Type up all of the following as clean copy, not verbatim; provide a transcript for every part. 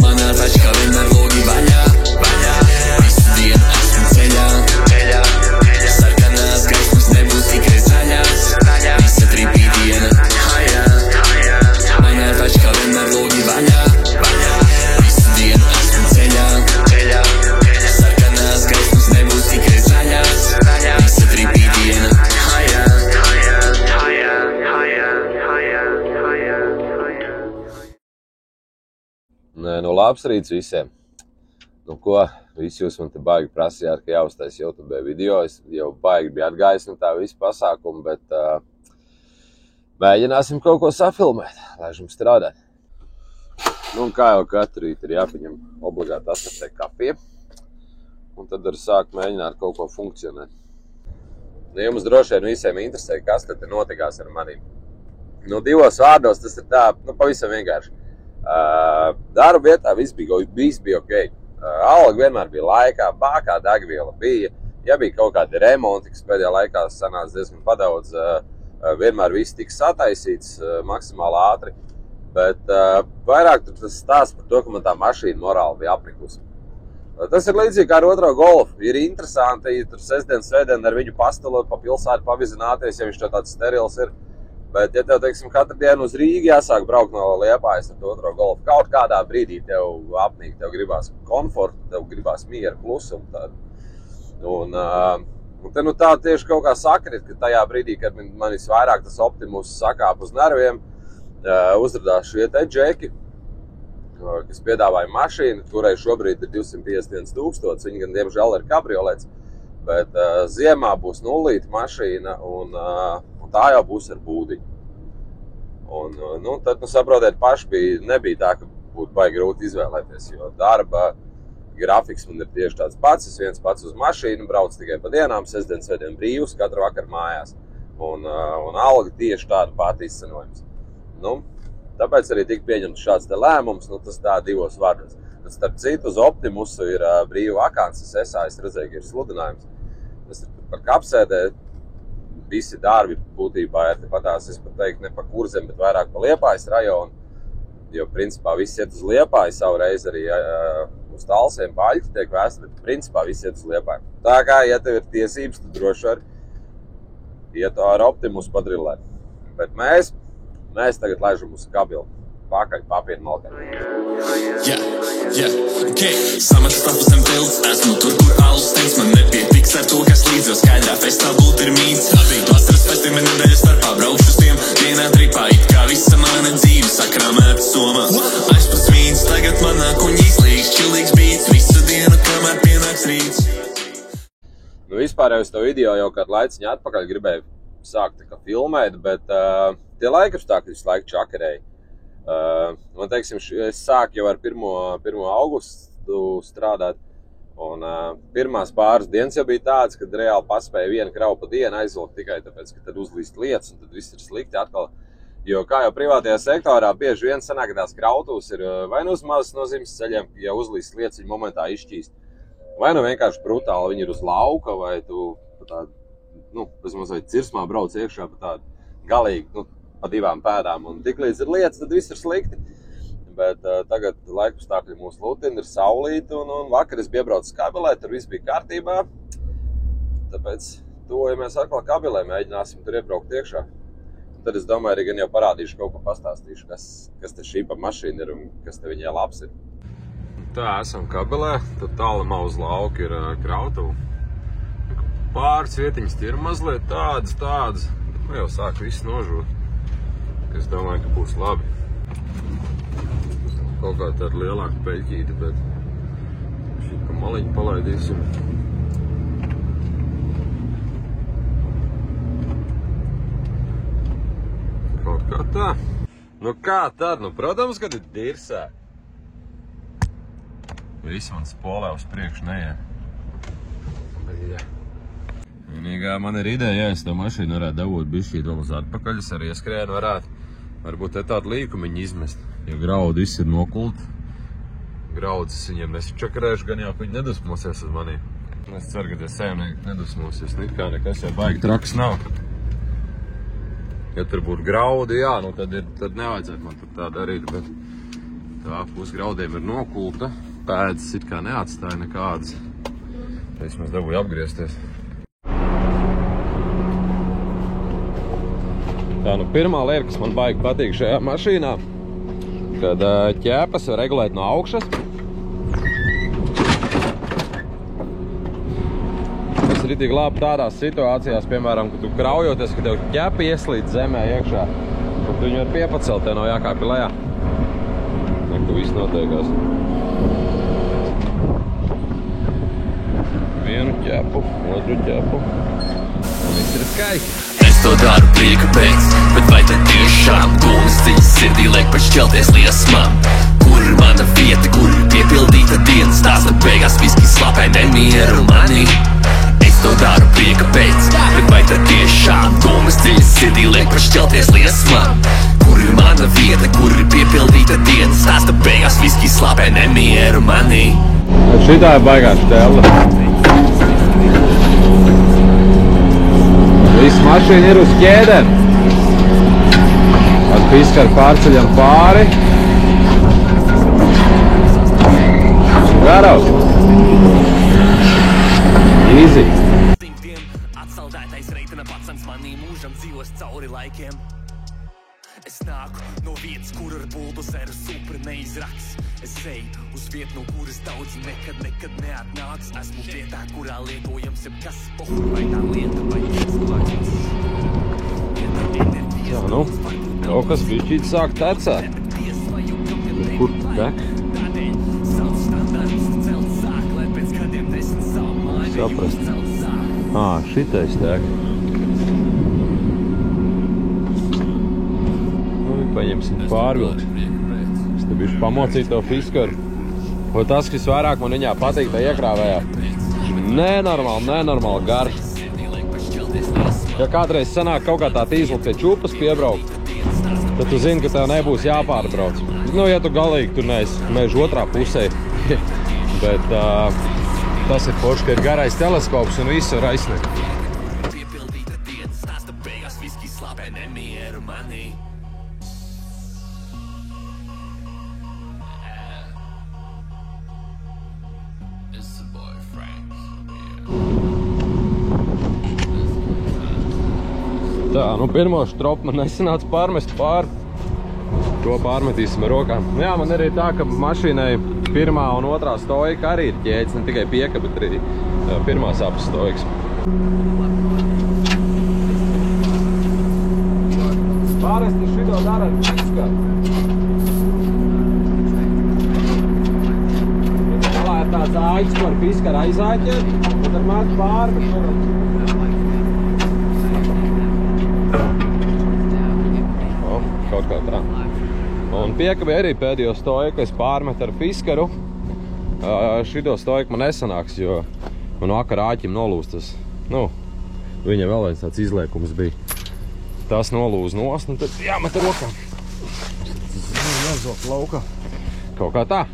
Manā tačkā vienmēr logi vaļā, visu dienu esmu ceļā. Sarkanās gaismas nebūs tikai zaļās, visa tripī diena. Manā tačkā vienmēr logi vaļā, visu dienu esmu ceļā. Sarkanās gaismas nebūs tikai zaļās, visa tripī diena. Nē, nu labs rīts visiem. Nu ko, visi jūs man te baigi prasījāt, ka jāuztais YouTube video. Es jau baigi biju atgājis no tā visu pasākumu, bet mēģināsim kaut ko safilmēt, laižam strādāt. Nu un kā jau katru rītu ir jāpaņem obligāti asartē kafija. Un tad var sākt mēģināt kaut ko funkcionēt. Nu, jums droši vien visiem interesē, kas tad notikās ar manīm. Nu, divos vārdos tas ir tā, nu, pavisam vienkārši. Darba vietā viss bija ok. Alga vienmēr bija laikā, bākā degviela bija. Ja bija kaut kādi remonti, kas pēdējā laikā sanāca diezgan padaudz, vienmēr viss tika sataisīts maksimāli ātri. Bet vairāk tas stāsts par to, ka man tā mašīna morāli bija aprikusi. Tas ir līdzīgi kā ar otro golfu. Ir interesanti, ja tur svētdien ar viņu pastalot pa pilsētu pavizināties, ja viņš to tāds sterils ir. Bet, ja tev, teiksim, katru dienu uz Rīgu jāsāk braukt no Liepājas ar to otro golfu, kaut kādā brīdī tev apnīk, tev gribās komfortu, tev gribās mieru, klusumu tādu. Un te nu tā tieši kaut kā sakrit, ka tajā brīdī, kad man visvairāk tas optimus sakāp uz nerviem, uzradās šie te džeki, kas piedāvāja mašīnu, kurai šobrīd ir 251 000, viņi gan diemžēl ir kabriolets, bet ziemā būs nulīta mašīna un tā jau būs ar būdiņu. Un, nu, tad, nu, saprotiet, nebija tā, ka būtu baigi grūti izvēlēties, jo darba grafiks man ir tieši tāds pats. Es viens pats uz mašīnu braucu tikai pa dienām, svētdien brīvs, katru vakaru mājās. Un alga tieši tāda pati izcenojums. Nu, tāpēc arī tika pieņemts šāds te lēmums, nu, tas tā divos vārdos. Starp citu, uz Optimusu ir brīva vakances, es redzēju, ka ir sludinājums. Tas ir par kapsēdē. Visi darbi būtībā ir patās, es pat teiktu, ne pa Kurzem, bet vairāk pa Liepājas rajonu. Jo, principā, viss iet uz Liepāju, savu reizi arī uz Talsiem Paļķi tiek vēsti, bet principā viss iet uz Liepāju. Tā kā, ja tev ir tiesības, tu droši var iet ar Optimus padrillēt. Bet mēs tagad laižam uz kabilu. Pakaļ papieru malkā. Ok. Samats tapu zem tilts, esmu tur, kur alus teic. Man nepietiks ar to, kas līdz jau skaidrā festā būt ir mīts. Vasaras festiem ir nedēļas starpā, braukšu uz tiem vienā tripā. It kā visa mana dzīve sakrāmēta somā. Aizpats mīts, tagad manā kuņi izlīgs, čilīgs bīts, visu dienu, kamēr pienāks rīts. Nu, vispār jau uz to video jau kādu laiciņu atpakaļ gribēju sākt tā kā filmēt, bet tie laikapstākļi visu laiku čakarēja. Man, teiksim, es sāku jau ar 1. augustu strādāt, un pirmās pāris dienas jau bija tāds, kad reāli paspēja vienu kravu pa dienu aizvilkt tikai tāpēc, ka tad uzlīst lietas, un tad viss ir slikti atkal. Jo kā jau privātajā sektorā bieži vien sanāk, ka tās krautuvas ir vai nu uz mazas nozīmes ceļiem, ja uzlīst lietas, viņi momentā izšķīst. Vai nu vienkārši brutāli viņi ir uz lauka, vai tu tādu, nu, pēc mazliet cirsmā brauc iekšā pa tādu galīgi, nu, pa 2 pēdām, un tik līdz ir lietas, tad viss ir slikti. Bet tagad laikapstākļi mūs lutina, ir saulīti, un vakar es biju iebraucis kabilē, tur viss bija kārtībā. Tāpēc tuvojamies atkal kabilē, mēģināsim tur iebraukt iekšā. Un tad es domāju, arī gan jau parādīšu kaut ko pastāstīšu, kas te šī pa mašīna ir un kas te viņai labs ir. Tā, esam kabilē, tad tālumā uz lauka ir krautuva. Pāris vietiņas ir mazliet tādas, bet jau sāk viss nožūt. Es domāju, ka būs labi. Kaut kā tāda lielāka peļķīte, bet šī pa maliņu palaidīsim. Kaut kā tā. Nu kā tad? Nu, protams, kad ir dirsē. Visi man spolē uz priekšu neiet. Vienīgā man ir ideja, ja es to mašīnu varētu dabūt bišķīt vēl uz atpakaļ, es arī ieskrienu varbūt te tādu līkumiņu izmest, jo graudu viss ir nokult. Graudus viņiem nesačakarēšu, gan jau, ka viņi nedusmosies uz manī. Es ceru, ka tie saimnieki nedusmosies, kā nekas jau baigi traks nav. Ja tur būtu graudi, jā, nu tad nevajadzētu man tur tā darīt, bet Tā, pusgraudiem ir nokulta. Pēdas it kā neatstāja nekādas. Vismaz dabūju apgriezties. Tā, nu pirmā lieta, kas man baigi patīk šajā mašīnā, kad ķēpas var regulēt no augšas. Tas ir itīgi labi tādās situācijās, piemēram, kad tu kraujoties, ka tev ķēpa ieslīd zemē iekšā, un tu viņu var piepacelt, tev nav jākāpj lejā. Neku viss noteikās. Vienu ķēpu, otru ķēpu. Viss ir skaisti. Es to daru prieka pēc, bet vai tad tiešām domas dziļas sirdī liek pašķelties liesmām? Kur ir mana vieta, kur ir piepildīta dienas stāsta beigās viski slāpē nemieru manī? Es to daru prieka pēc, bet vai tad tiešām domas dziļas sirdī liek pašķelties liesmām? Kur ir mana vieta, kur ir piepildīta dienas stāsta beigās viski slāpē nemieru manī? Šitā ir baigā štela. Viss mašīna ir uz ķēdēm. Ar piskaru pārceļam pāri. Garaus. Easy. Atsaldētais reitena pacens manī mūžam dzīvos cauri laikiem. Es nāku no vietas, kur ar buldozeru supra neizraks. Es eju uz vietu, no kuras daudzi nekad neatnāks. Esmu vietā, kurā lietojams jebkas, vai tā lieta, vai cilvēks. Jā, nu, kaut kas bišķīt sāk tecēt. Kur tek? Saprast. Šitais tek. Paņemsim pārvilks. Es te bišķi pamocīju to fiskaru. Un tas, kas vairāk man viņā patīk, tā iekrāvējā. Nenormāli garš. Ja kādreiz sanāk kaut kā tā tīzla pie čupas piebraukt, tad tu zini, ka tev nebūs jāpārbrauc. Nu, ja tu galīgi tur neesi mežu otrā pusē. Bet tas ir forši, ka ir garais teleskops un visu var aizsniegt. Piepildīta dienas stāsta beigās viski slāpē nemieru manī. Tā, nu pirmo štropu man nesanāca pārmest pāri. To pārmetīsim ar rokām. Jā, man arī tā, ka mašīnai pirmā un otrā stojka arī ir ķēdes, ne tikai pieka, bet arī pirmās abas stojkas. Pāresti šito dara ar piskaru. Galā ir tāds āķis, ko ar piskaru aizāķēt, tad ar mētu pāri, bet kaut kā tā. Un piekabī arī pēdējo stojku es pārmetu ar piskaru. Šito stojku man nesanāks, jo man vakar āķim nolūst tas. Nu, viņam vēl viens tāds izliekums bija. Tas nolūz nost, un tad jāmet ar rokām. Jāzot laukā. Kaut kā tā.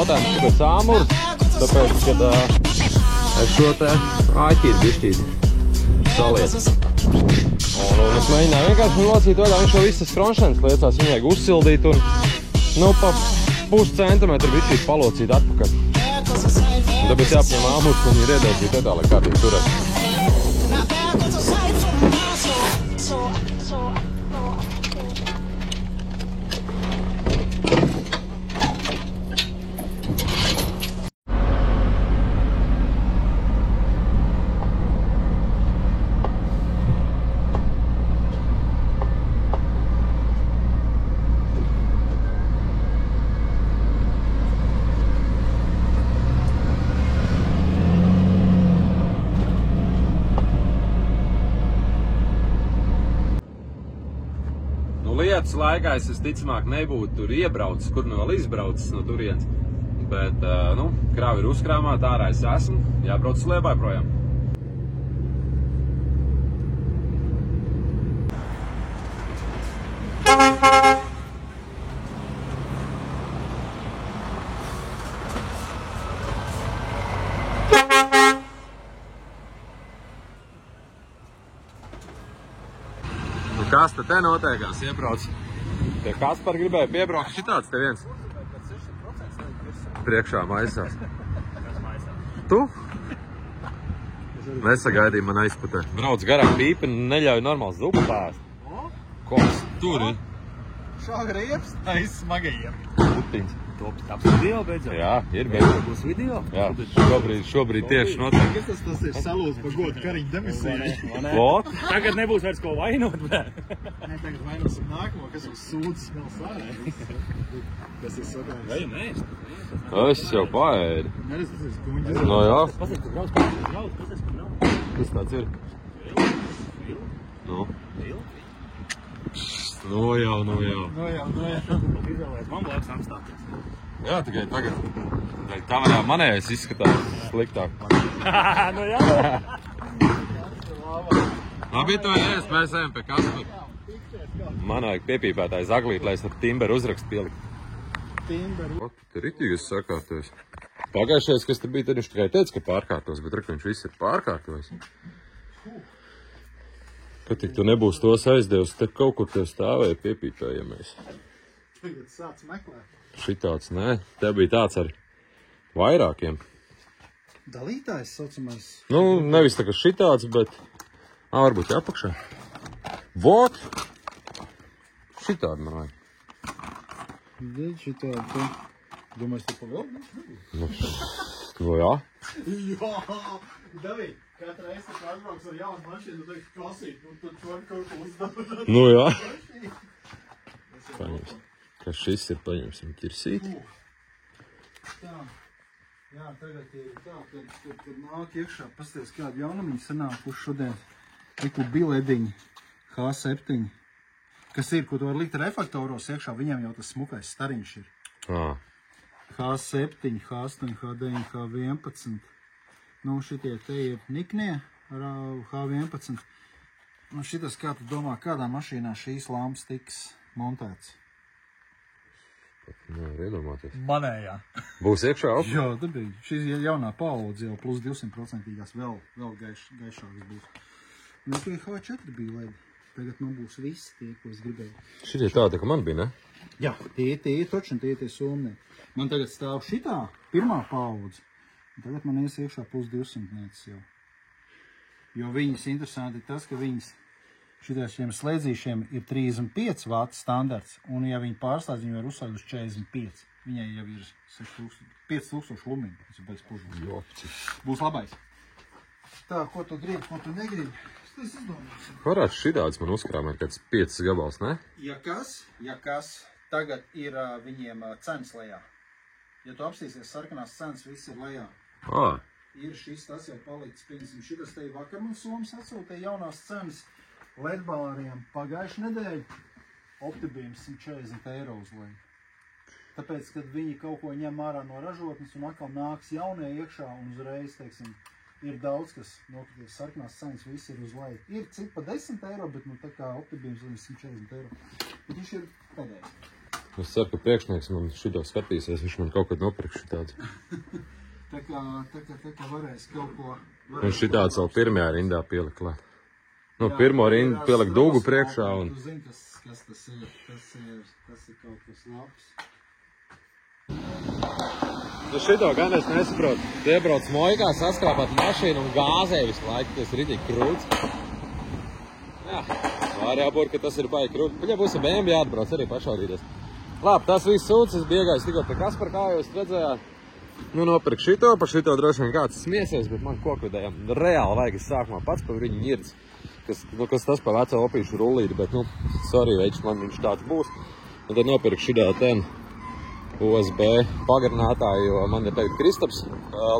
jautājums, kāpēc āmurs, tāpēc, kad Es šo te āķīti bišķīti salietu. Un es mēģināju vienkārši locīt vaļā, viņš jau visas kronšanas liecās, viņai uzsildīt un, pa puscentimetru bišķīti palocīt atpakaļ. Un tāpēc jāpaņem āmurs, un viņi ir iedaudzīt tādā, lai kārtīgi turēt. Lietas laikā es ticamāk nebūtu tur iebraucis, kur nu vēl izbraucis no turienes. Bet, krāvi ir uzkrāmāta, ārā es esmu, jābrauc uz Liepai projām. Kas te notiekās? Iebrauc. Tie Kaspar gribēja piebraukt. Šitāds te viens. Priekšā maisās. Tu? Nesagaidīja man aizputē. Brauc garām pīpi un neļauj normāls zupu pēst. Koks tur ir. Šāga rieps, aiz smagajiem. Putiņs. Taps video beidzot? Jā, ir beidzot. Būs video? Jā, šobrīd tieši notiek. Kas tas ir salūs par godu kariņu demisiju? Vot? Tagad nebūs vairs ko vainot, bet... Nē, tagad vainosim nākamo, kas uz sūdzes vēl sārē. Tas ir sagājums. Vai, nē? Es jau paēdu. Neredz, tas ir kuņģis. No jā. Pasies, kur brauc, pasies, kur brauc. Kas tāds ir? Nu. Nu jau. Izvēlēs, man laiks apstāties. Jā, tikai tagad. Kamerā manējais izskatās sliktāk. Nu jā. Labi, to ēst, mēs ejam pie Kaspara. Man vajag piepīpētāju zaglīt, lai es ar timberu uzrakstu pielikt. Timberu. O, tu te ritīgas sakārtojas. Pagājušais, kas te bija, tad viņš tikai teica, ka pārkārtos, bet rek, viņš viss ir pārkārtojis. Kad tik tu nebūs tos aizdevs, te kaut kur tev stāvēja piepīpējamais. Tagad sāc meklēt. Šitāds, nē. Te bija tāds ar vairākiem. Dalītājs saucamais. Nu, nevis tā kā šitāds, bet... varbūt apakšā. Vot! Šitādi man vajag. Dēļ šitādi te. Domāju, tu pavēl? Nu, jā. Jā! Davīd, katra reize, kad atbrauks ar jaunu mašīnu, tu teiksi klasīt, un tu čori kaut ko uzdabūt. Nu, jā. Paņemsim. Kas šis ir, paņemsim ķirsīt. Tā. Jā, tagad ir tā, kad nāk iekšā, pasties kādu jaunamiņu sanākuši šodien. Liku bilediņi H7, kas ir, ko tu var likt reflektoros iekšā, viņam jau tas smukais stariņš ir. H7, H8, H9, H11. Nu, šitie te ir niknie ar H11. Nu, šitas, kā tu domā, kādā mašīnā šīs lampas tiks montēts? Nevar iedomāties. Manējā. Būs iekšā opti? Jā, tad bija. Šī jaunā paudze jau plus 200% vēl gaišāks būs. Nu, tie H4 bija ledi. Tagad man būs visi tie, ko es gribēju. Šitie tādi, ka man bija, ne? Jā, tie ir točni, tie somnieki. Man tagad stāv šitā, pirmā paudze. Tagad man ies iekšā plus 200 jau. Jo viņas interesanti ir tas, ka viņas šiem slēdzīšiem ir 35 vati standarts, un ja viņi pārstāds, viņi var uzsākt uz 45. Viņai jau ir 5000 lumiņu. Tas ir beigas pužu. Būs labais. Tā, ko tu gribi, ko tu negribi? Es izdomāsim. Varētu šitāds man uzkrāmēt kāds 5 gabals, ne? Ja kas, tagad ir viņiem cenas lejā. Ja tu apstīsies sarkanās cenas, viss ir lejā. Ir šis, tas jau palicis, pieņemsim, šitas te vakar man Somas atsūtīja jaunās cenas ledbāriem pagājuši nedēļu. Optibīms 140 eiro uz leju. Tāpēc, kad viņi kaut ko ņem ārā no ražotnes un atkal nāks jaunie iekšā un uzreiz, teiksim, ir daudz, kas nokritīs sarkanās cenas, viss ir uz leju. Ir cik pa 10 eiro, bet nu tā kā Optibīms 140 eiro. Bet viņš ir pēdējais. Es ceru, ka priekšnieks man šito skatīsies, viņš man kaut kad nopirks šitāds. Tā kā varēs kaut ko... Un šitāds vēl pirmajā rindā pielikt klāt. Nu, pirmo rindu pielikt dūgu priekšā un... Tu zini, kas tas ir? Tas ir kaut kas labs. Nu, šito gan es nesaprotu. Tu iebrauc mojkā, saskrāpāt mašīnu un gāzē visu laiku. Tas ir ritīgi krūts. Jā, var jābūt, ka tas ir baigi krūts. Paļā būs ar BMW jāatbrauc arī pašaudīties. Labi, tas viss sūds. Es biegājos tikko pie Kaspara, kā jūs redzējāt. Nu, nopirk šito, par šito droši vien kāds smiesies, bet man kokvidējām reāli vajag es sākumā pats pa viņu ņirds, kas tas pa veco opīšu rullīti, bet, nu, sorry, veģis, man viņš tāds būs. Un tad nopirk šitā ten USB pagarinātāju, jo man ir tagad Kristaps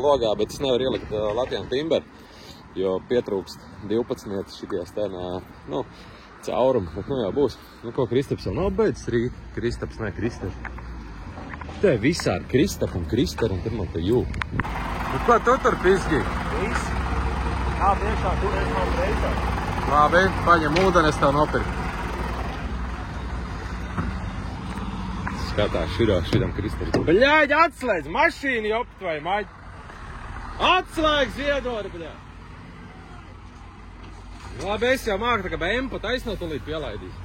logā, bet es nevaru ielikt Latvian Timber, jo pietrūkst 12 šities ten, nu, caurumu, bet, nu, jau būs. Nu, ko Kristaps vēl nav beidzis rīt? Kristaps, ne, Kristaps. Te visādi Kristap un Krister, un tad man te jū. Nu, ko tu tur pizgi? Viss. Kā priekšā, tur es nav reizā. Labi, paņem ūdeni, es tev nopirku. Skatās šitam Kristerim. Bļāģi, atslēdz mašīnu, jopt vai maģi. Atslēdz viedori, bļāģi. Labi, es jau māku, tā kā BMW pat aizno tūlīt pielaidīs.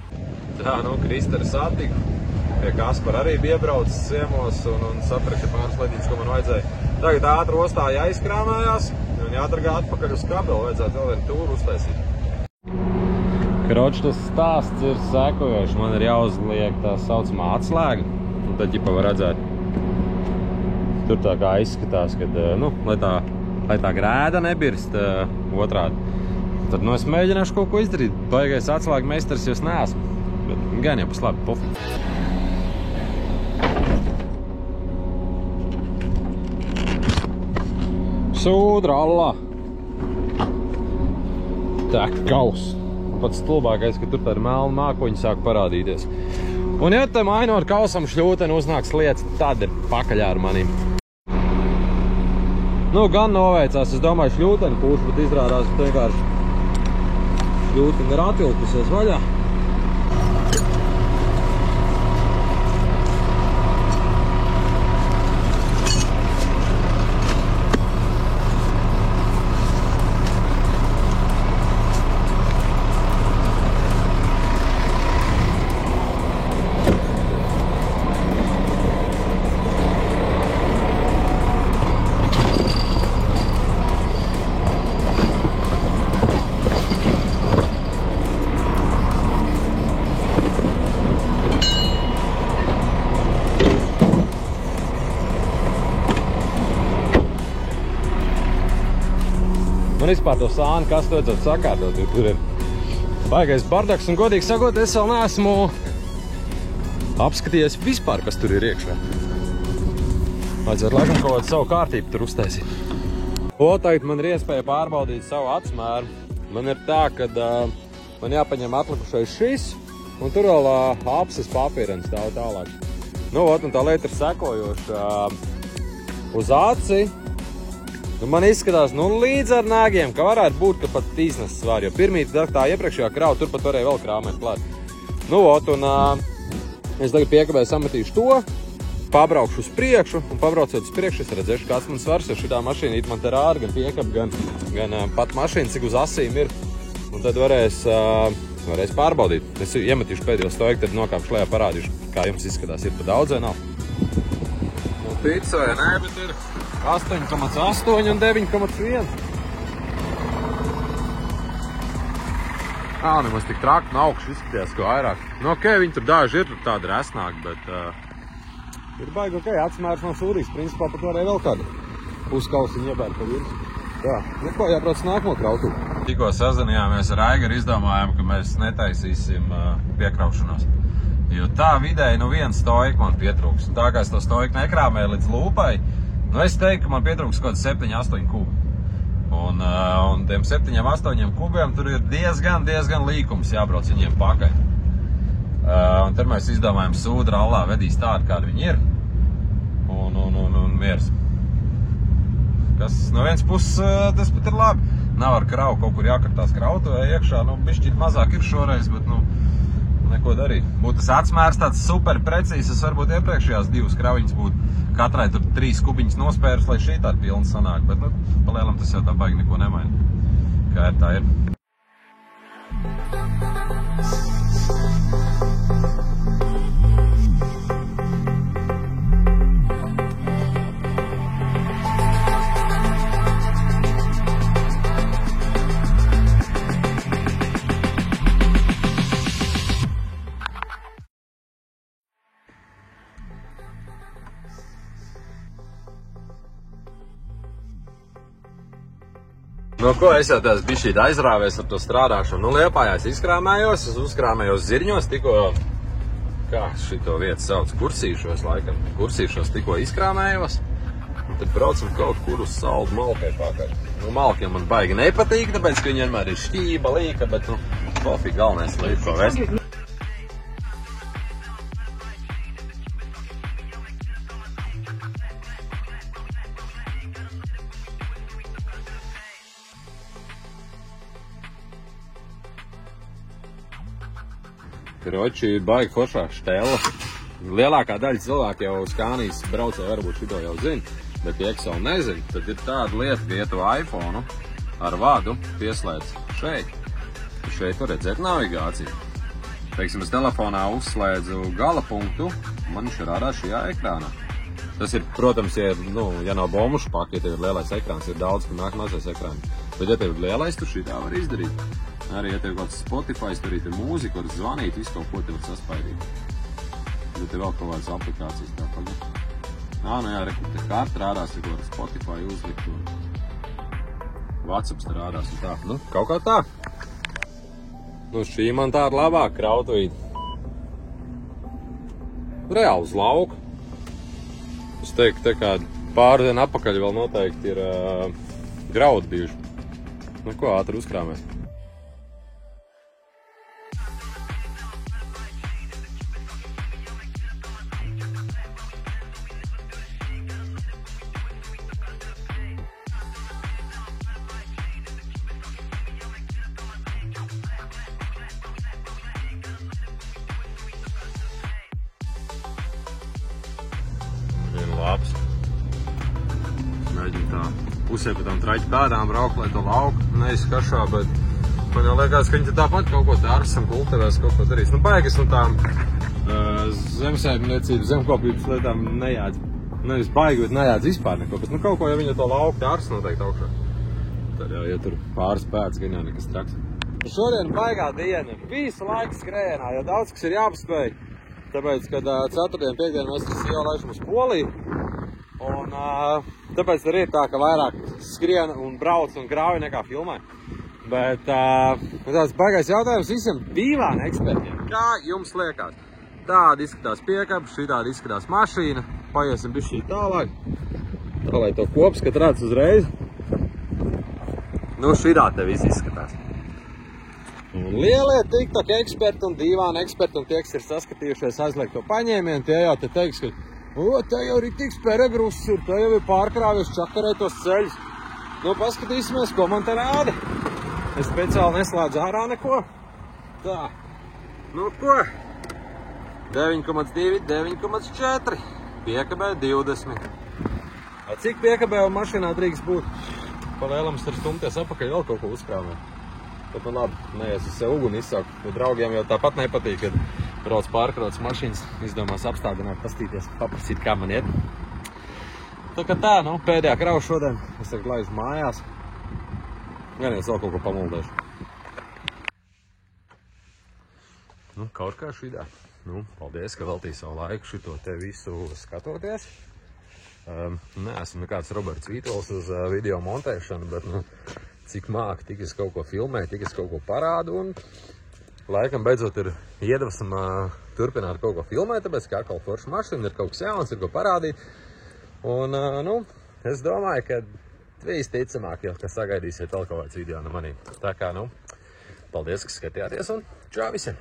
Tā, nu, Kristeri satika. Pie Kaspara arī bija iebraucis ciemos un saprakta pāris ledītes, ko man vajadzēja. Tagad ātri ostā jāizkrāmējās un jāatragā atpakaļ uz kabeli. Vajadzētu vēl vienu tūru uztaisīt. Kroč, tas stāsts ir sekojošs. Man ir jāuzliek tā saucamā atslēga. Un tad ģipa var redzēt. Tur tā kā izskatās, kad, nu, lai tā grēda nebirst otrādi. Tad, nu, es mēģināšu kaut ko izdarīt. Baigais atslēga meistars jūs neesmu. Bet gan jau paslabi pofi. Sūdra, allā. Tā kaus. Pats stulbākais, ka tur tā ir melna mākoņi sāk parādīties. Un ja te mainot kausam šļūteni uznāks lietas, tad ir pakaļā ar manīm. Nu, gan noveicās, es domāju, šļūteni pūšu, bet izrādās, ka vienkārši šļūteni ir atvilkusies vaļā. Man vispār to sāni, kas to vajadzētu sakārtot, jo tur ir baigais bardaks, un godīgi sakot, es vēl neesmu apskatījies vispār, kas tur ir iekšā. Vajadzētu laikam kaut kādu savu kārtību tur uztaisīt. Tagad man ir iespēja pārbaudīt savu atsmēru. Man ir tā, ka man jāpaņem atlikušais šis, un tur vēl apses papīrens stāv tālāk. Nu, un tā lieta ir sekojoša. Uz aci. Nu, man izskatās, nu, līdz ar nāgiem, ka varētu būt, ka pat iznes svāri, jo pirmīt tā iepriekšējā krauja, tur pat varēja vēl krāmēt klāt. Nu, un es tagad piekabēju sametīšu to, pabraukšu uz priekšu, un pabraucot uz priekšu, es redzēšu, kāds man svars, jo šitā mašīna man te rāda, gan piekab, gan pat mašīna, cik uz asīm ir. Un tad varēs pārbaudīt. Es iemetīšu pēdējo stoiku, tad nokāpšu lejā parādīšu, kā jums izskatās, ir pa daudz vai nav. Nu, tic vai nē, bet ir 8,8 un 9,1. Nemaz tik traki no augšu izskatījās, ko vairāk. Nu, viņi tur daži ir tādi resnāki, bet ir baigi, atsmērs nav sūrīgs. Principā pat varēja vēl kādu puskausiņu iebērt pa virsmu. Tā, nu ko, jābrauc nākamo krautu. Tikko sazinājāmies ar Aigaru, izdomājām, ka mēs netaisīsim piekraušanos. Jo tā vidēji, nu viens stoika man pietrūks. Un tā kā es to stoiku nekrāmēju līdz lūpai, nu es teiktu, ka man pietrūks kaut 7-8 kubi. Un tiem 7-8 kubiem tur ir diezgan līkums jābrauc viņiem pakaļ. Un tad mēs izdomājam sūdra allā vedīs tādu, kādi viņi ir. Un miers. Kas no viens puses tas pat ir labi. Nav ar kravu, kaut kur jākartās krautuvē iekšā. Nu, bišķīt mazāk ir šoreiz, bet nu, neko darīt. Būtu tas atsmērs tāds super precīzs, varbūt iepriekšējās divas kraviņas būtu katrai tur 3 kubiņas nospēras, lai šī tāda pilna sanāk, bet, nu, palielam tas jau tā baigi neko nemaina. Kā ir, tā ir. Nu, ko es jau tās bišķīt aizrāvēs ar to strādāšanu. Nu, Liepājās izkrāmējos, es uzkrāmējos Zirņos, tikko, kā šito vietu sauc, Kursīšos, laikam. Kursīšos tikko izkrāmējos, un tad braucam kaut kur uz saldu malkai pakaļ. Nu, malkiem man baigi nepatīk, tāpēc, ka viņi vienmēr ir šķība, līka, bet, nu, pofīgi galvenais līdz ko vest. Kroči, baigi foršā štela. Lielākā daļa cilvēku jau Skānijas braucēji varbūt šito jau zina, bet tie, kas vēl nezina, tad ir tāda lieta, ka ja tu iPhone ar vadu pieslēdz šeit, tad šeit var redzēt navigāciju. Teiksim, es telefonā uzslēdzu gala punktu, man viņš rādās šajā ekrānā. Tas ir, protams, ja nav bombušu paka, ja tev ir lielais ekrāns, ir daudz, ka nāk mazais ekrāns. Bet ja tev ir lielais, tu šitā var izdarīt. Arī, ja tev kaut kāds Spotify, tur ir mūzika, var zvanīt, visu kaut ko tev saspaidīt. Ja tev vēl kaut kādas aplikācijas tā pagad. Nu jā, te karta rādās, ja kaut Spotify uzlikt un WhatsApps te rādās un tā. Nu, kaut kā tā. Nu, šī man tāda labāk krautuvīta. Reāli uz lauku. Es teiktu, te kā pāri dienu apakaļ vēl noteikti ir graudi bijuši. Nu, ko ātri uzkrāmēs. Labs. Es mēģinu tā pusē pa tām traķu pēdām braukt, lai to lauku neizskašā, bet man jau liekas, ka viņi tāpat kaut ko te arsam kultivēs, kaut ko darīs. Nu, baigas no tām zemesēmniecības, zemkopības lietām nejādz. Nevis baigi, bet nejādz vispār neko, bet nu kaut ko, ja viņi to lauku te ars noteikti augšā. Tad jau, ja tur pāris pēc, gan jau nekas traks. Šodien baigā diena, visu laiku skrējienā, jo daudz kas ir jāpaspēj. Tāpēc, kad ceturtdien, piekdien mēs jau laišam uz Poliju, un tāpēc arī ir tā, ka vairāk skrien un brauc un grauj nekā filmē. Bet tāds baigais jautājums visiem dīvāni ekspertiem. Kā jums liekas? Tāda izskatās piekaba, šitāda izskatās mašīna, paiesim bišķī tālāk, tā lai to kopskat redz uzreiz. Nu, šitā te viss izskatās. Un lielie TikTok eksperti un dīvāni eksperti un tie, kas ir saskatījušies aizliegt to paņēmienu, tie jau te teiks, ka te jau ir tiks peregruss, te jau ir pārkrāvies čakarētos ceļus. Nu, paskatīsimies, ko man te rāda. Es speciāli neslēdzu ārā neko. Tā. Nu, ko? 9,2, 9,4. Piekabē 20. Cik piekabē un mašīnā drīkst būt? Palēlams ar stumties apakaļ vēl kaut ko uzkrāmēt. Bet man labi, neies uz sev uguni izsākt, jo draugiem jau tāpat nepatīk, kad brauc pārkrauts mašīnas, izdomās apstādināt, pastīties, paprasīt, kā man iet. Tā kā tā, nu, pēdējā krauja šodien, es tagad laižu mājās, gan es vēl kaut ko pamuldēšu. Nu, kaut kā šitā. Nu, paldies, ka veltīji savu laiku šito te visu skatoties. Neesmu nekāds Roberts Vītols uz video montēšanu, bet, nu, cik māk, tik es kaut ko filmēju, tik es kaut ko parādu, un laikam beidzot ir iedvesma turpināt kaut ko filmēt, tāpēc, ka atkal forša mašīna, ir kaut kas jauns, ir ko parādīt. Un, nu, es domāju, ka visticamāk jau, ka sagaidīsiet vēl kaut kāds video no manī. Tā kā, nu, paldies, ka skatījāties, un čau visiem!